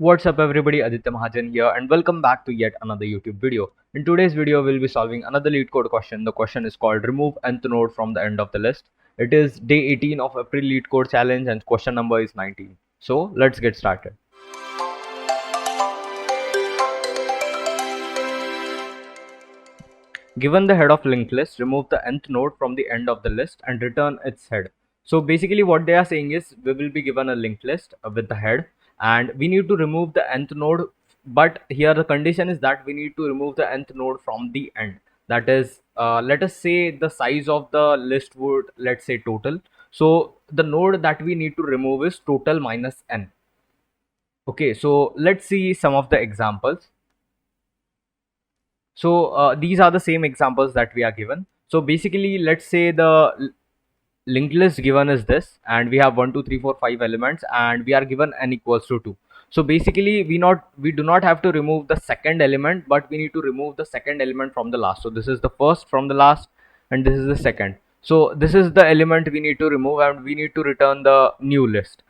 What's up everybody, Aditya Mahajan here and welcome back to yet another YouTube video. In today's video, we'll be solving another lead code question. The question is called remove nth node from the end of the list. It is day 18 of April lead code challenge and question number is 19. So let's get started. Given the head of linked list, remove the nth node from the end of the list and return its head. So basically what they are saying is we will be given a linked list with the head and we need to remove the nth node, but here the condition is that we need to remove the nth node from the end. That is, let us say the size of the list would, let's say, total. So the node that we need to remove is total minus n. Okay, so let's see some of the examples. So these are the same examples that we are given. So basically, let's say the linked list given is this, and we have 1 2 3 4 5 elements, and we are given n equals to 2. So basically, we do not have to remove the second element, but we need to remove the second element from the last. So this is the first from the last, and this is the second. So this is the element we need to remove, and we need to return the new list.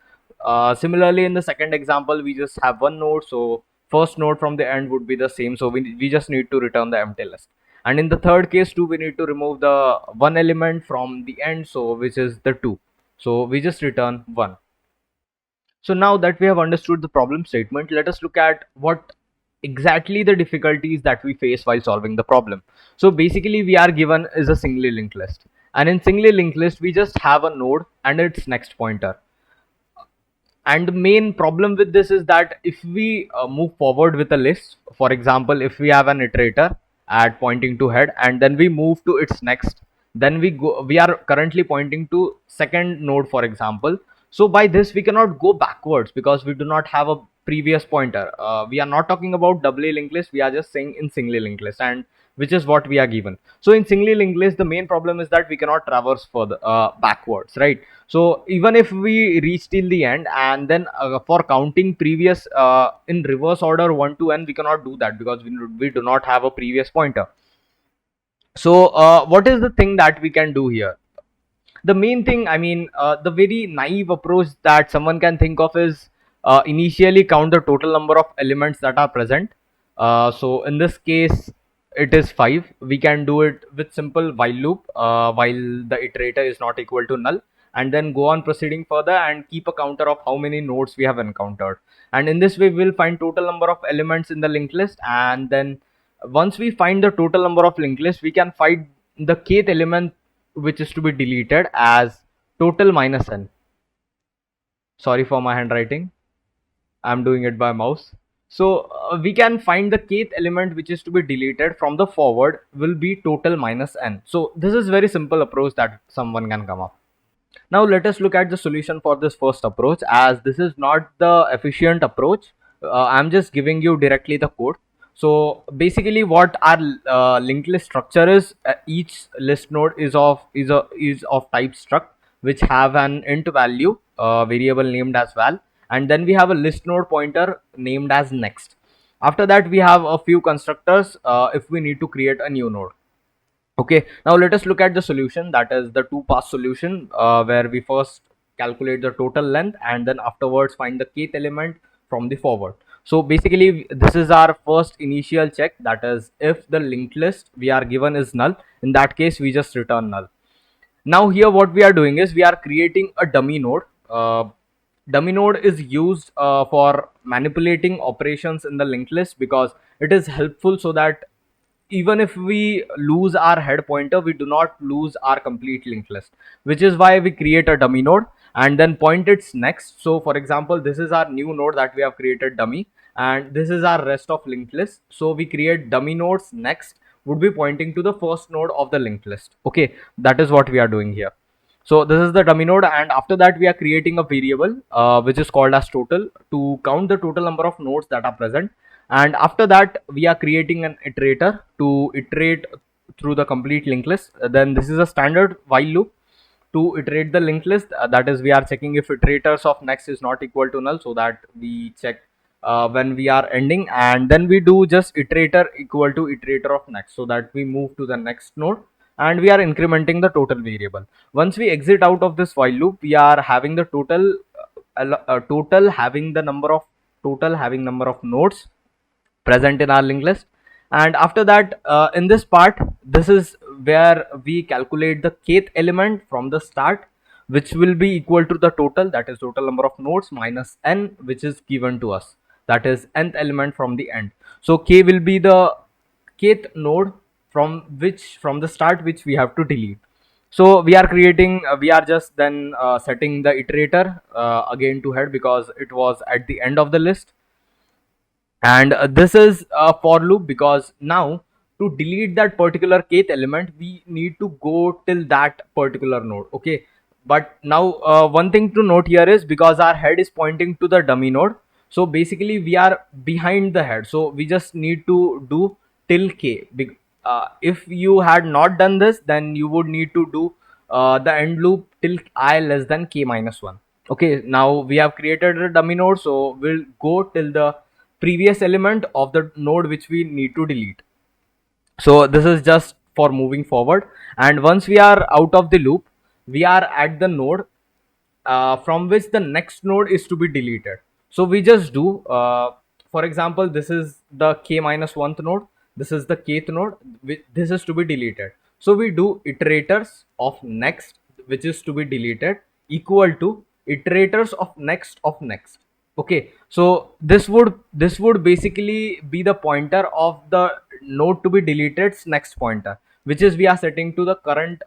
Similarly, in the second example, we just have one node, so first node from the end would be the same, so we just need to return the empty list. And in the third case too, we need to remove the one element from the end, so which is the 2, so we just return 1. So now that we have understood the problem statement, let us look at what exactly the difficulties that we face while solving the problem. So basically we are given is a singly linked list, and in singly linked list we just have a node and its next pointer. And the main problem with this is that if we move forward with a list, for example, if we have an iterator at pointing to head and then we move to its next, then we are currently pointing to second node, for example. So by this we cannot go backwards because we do not have a previous pointer. We are not talking about doubly linked list, we are just saying in singly linked list, and which is what we are given. So in singly linked list, the main problem is that we cannot traverse further backwards, right? So even if we reach till the end and then for counting previous in reverse order 1 to n, we cannot do that because we do not have a previous pointer. So what is the thing that we can do here? The main thing, I mean, the very naive approach that someone can think of is initially count the total number of elements that are present. So in this case it is 5. We can do it with simple while loop while the iterator is not equal to null, and then go on proceeding further and keep a counter of how many nodes we have encountered. And in this way we'll find total number of elements in the linked list, and then once we find the total number of linked list, we can find the kth element which is to be deleted as total minus n. Sorry for my handwriting, I'm doing it by mouse. So we can find the kth element which is to be deleted from the forward will be total minus n. So this is very simple approach that someone can come up. Now let us look at the solution for this first approach, as this is not the efficient approach. I'm just giving you directly the code. So basically what our linked list structure is, each list node is of type struct, which have an int value variable named as val, and then we have a list node pointer named as next. After that we have a few constructors if we need to create a new node. Okay, now let us look at the solution, that is the two pass solution, where we first calculate the total length and then afterwards find the kth element from the forward. So basically this is our first initial check, that is if the linked list we are given is null, in that case we just return null. Now here what we are doing is we are creating a dummy node. Dummy node is used for manipulating operations in the linked list because it is helpful so that even if we lose our head pointer, we do not lose our complete linked list, which is why we create a dummy node and then point its next. So for example, this is our new node that we have created dummy, and this is our rest of linked list. So we create dummy nodes next would be pointing to the first node of the linked list. Okay, that is what we are doing here. So this is the dummy node, and after that we are creating a variable which is called as total to count the total number of nodes that are present. And after that we are creating an iterator to iterate through the complete linked list. Then this is a standard while loop to iterate the linked list, that is we are checking if iterators of next is not equal to null, so that we check when we are ending, and then we do just iterator equal to iterator of next, so that we move to the next node and we are incrementing the total variable. Once we exit out of this while loop, we are having the total total having the number of total having number of nodes present in our linked list. And after that, in this part, this is where we calculate the kth element from the start, which will be equal to the total, that is total number of nodes minus n, which is given to us, that is nth element from the end. So k will be the kth node from the start which we have to delete. So we are creating we are just then setting the iterator again to head because it was at the end of the list. And this is a for loop because now to delete that particular kth element we need to go till that particular node. Okay, but now one thing to note here is because our head is pointing to the dummy node, so basically we are behind the head, so we just need to do till k. If you had not done this, then you would need to do the end loop till I less than k minus 1. Okay, now we have created a dummy node, so we'll go till the previous element of the node which we need to delete. So this is just for moving forward, and once we are out of the loop, we are at the node from which the next node is to be deleted. So we just do for example, this is the k minus 1th node, this is the kth node, this is to be deleted. So we do iterators of next, which is to be deleted, equal to iterators of next of next. Okay, so this would basically be the pointer of the node to be deleted's next pointer, which is we are setting to the current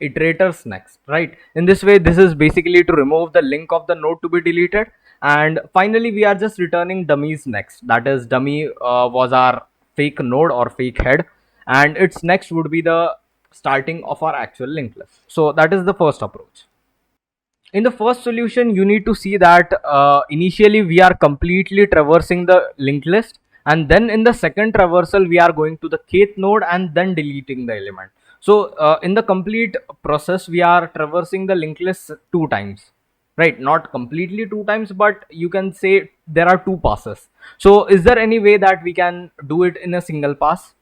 iterators next, right? In this way, this is basically to remove the link of the node to be deleted. And finally we are just returning dummies next, that is dummy was our fake node or fake head, and its next would be the starting of our actual linked list. So that is the first approach. In the first solution, you need to see that initially we are completely traversing the linked list, and then in the second traversal we are going to the kth node and then deleting the element. So in the complete process we are traversing the linked list two times, right? Not completely two times, but you can say there are two passes. So is there any way that we can do it in a single pass?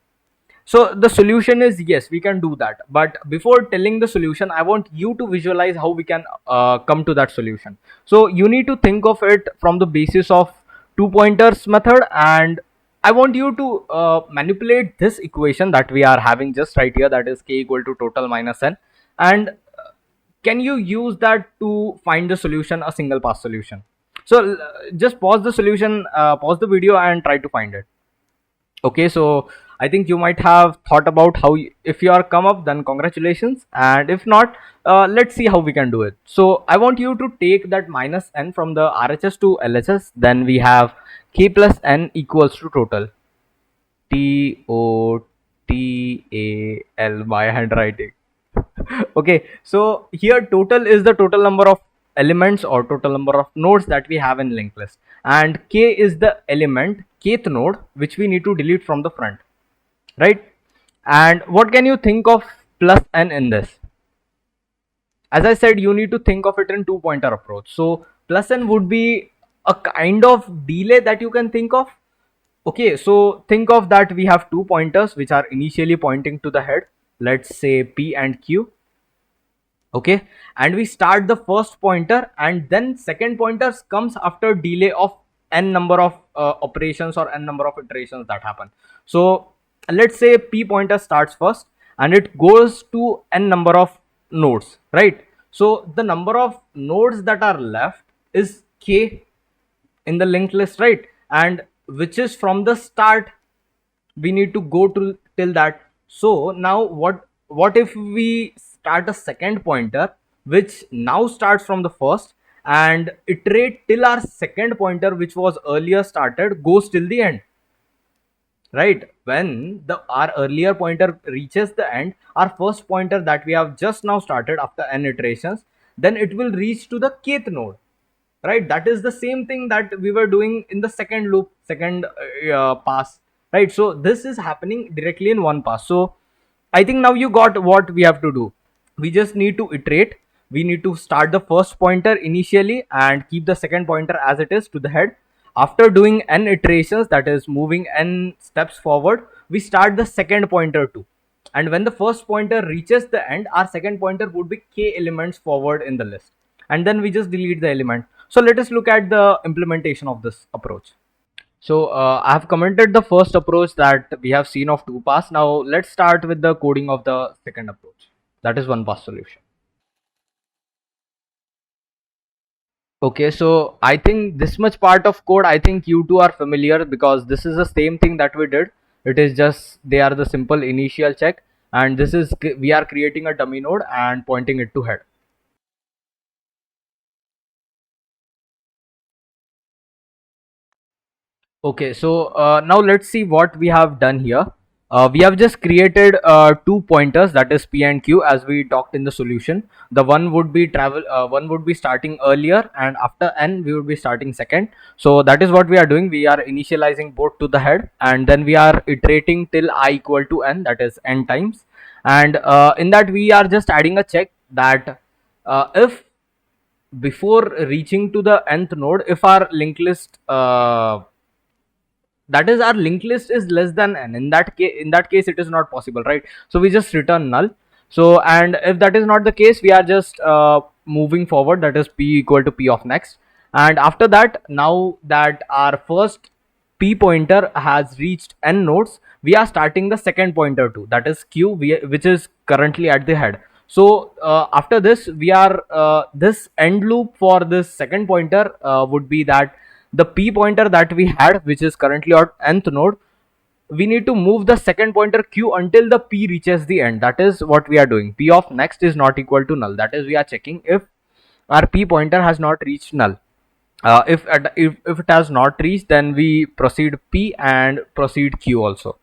So the solution is yes, we can do that. But before telling the solution, I want you to visualize how we can come to that solution. So you need to think of it from the basis of two pointers method, and I want you to manipulate this equation that we are having just right here, that is k equal to total minus n. And can you use that to find the solution, a single pass solution? So just pause the solution, pause the video and try to find it. Okay, so I think you might have thought about how if you are come up, then congratulations, and if not, let's see how we can do it. So I want you to take that minus n from the RHS to LHS, then we have k plus n equals to total, TOTAL, my handwriting. Okay, so here total is the total number of elements or total number of nodes that we have in linked list, and k is the element, kth node, which we need to delete from the front, right? And what can you think of plus n in this? As I said, you need to think of it in two pointer approach. So plus n would be a kind of delay that you can think of. Okay, so think of that we have two pointers which are initially pointing to the head, let's say p and q. Okay, and we start the first pointer, and then second pointer comes after delay of n number of operations or n number of iterations that happen. So let's say p pointer starts first and it goes to n number of nodes, right? So the number of nodes that are left is k in the linked list, right? And which is from the start we need to go to till that. So now what if we start a second pointer which now starts from the first and iterate till our second pointer which was earlier started goes till the end, right? When the our earlier pointer reaches the end, our first pointer that we have just now started after n iterations, then it will reach to the kth node, right? That is the same thing that we were doing in the second loop, second pass, right? So this is happening directly in one pass. So I think now you got what we have to do. We just need to iterate. We need to start the first pointer initially and keep the second pointer as it is to the head. After doing n iterations, that is moving n steps forward, we start the second pointer too. And when the first pointer reaches the end, our second pointer would be k elements forward in the list, and then we just delete the element. So let us look at the implementation of this approach. So I have commented the first approach that we have seen of two pass. Now let's start with the coding of the second approach. That is one pass solution. Okay, so I think this much part of code, I think you two are familiar because this is the same thing that we did. It is just they are the simple initial check, and this is we are creating a dummy node and pointing it to head. Okay, so now let's see what we have done here. We have just created two pointers, that is p and q, as we talked in the solution. The one would be starting earlier, and after n we would be starting second. So that is what we are doing. We are initializing both to the head, and then we are iterating till I equal to n, that is n times. And in that we are just adding a check that if before reaching to the nth node, if our linked list that is our linked list is less than n, in that case it is not possible, right? So we just return null. So and if that is not the case, we are just moving forward, that is p equal to p of next. And after that, now that our first p pointer has reached n nodes, we are starting the second pointer too, that is q, which is currently at the head. So after this, we are this end loop for this second pointer would be that the p pointer that we had, which is currently at nth node, we need to move the second pointer q until the p reaches the end. That is what we are doing. P of next is not equal to null, that is we are checking if our p pointer has not reached null. If it has not reached, then we proceed p and proceed q also.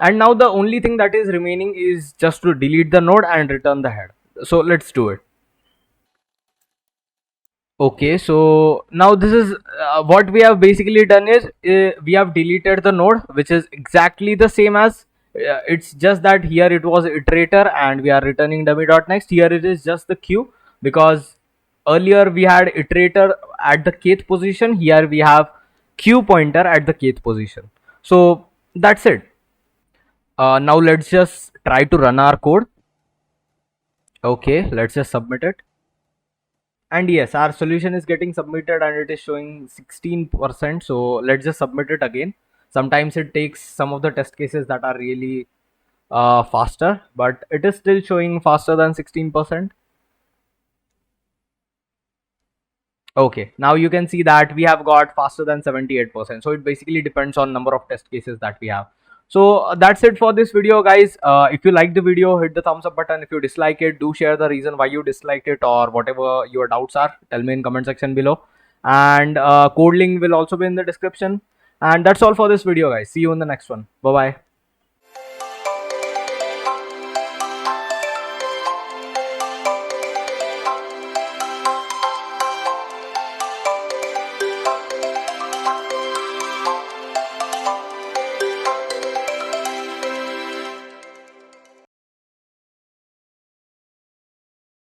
And now the only thing that is remaining is just to delete the node and return the head. So let's do it. Okay, so now this is what we have basically done is we have deleted the node, which is exactly the same as it's just that here it was iterator and we are returning dummy dot next. Here it is just the queue, because earlier we had iterator at the kth position. Here we have queue pointer at the kth position. So that's it. Now let's just try to run our code. Okay, let's just submit it. And yes, our solution is getting submitted and it is showing 16%. So let's just submit it again. Sometimes it takes some of the test cases that are really faster, but it is still showing faster than 16%. Okay, now you can see that we have got faster than 78%. So it basically depends on number of test cases that we have. So that's it for this video, guys. If you like the video, hit the thumbs up button. If you dislike it, do share the reason why you disliked it, or whatever your doubts are, tell me in comment section below. And code link will also be in the description. And that's all for this video, guys. See you in the next one. Bye bye.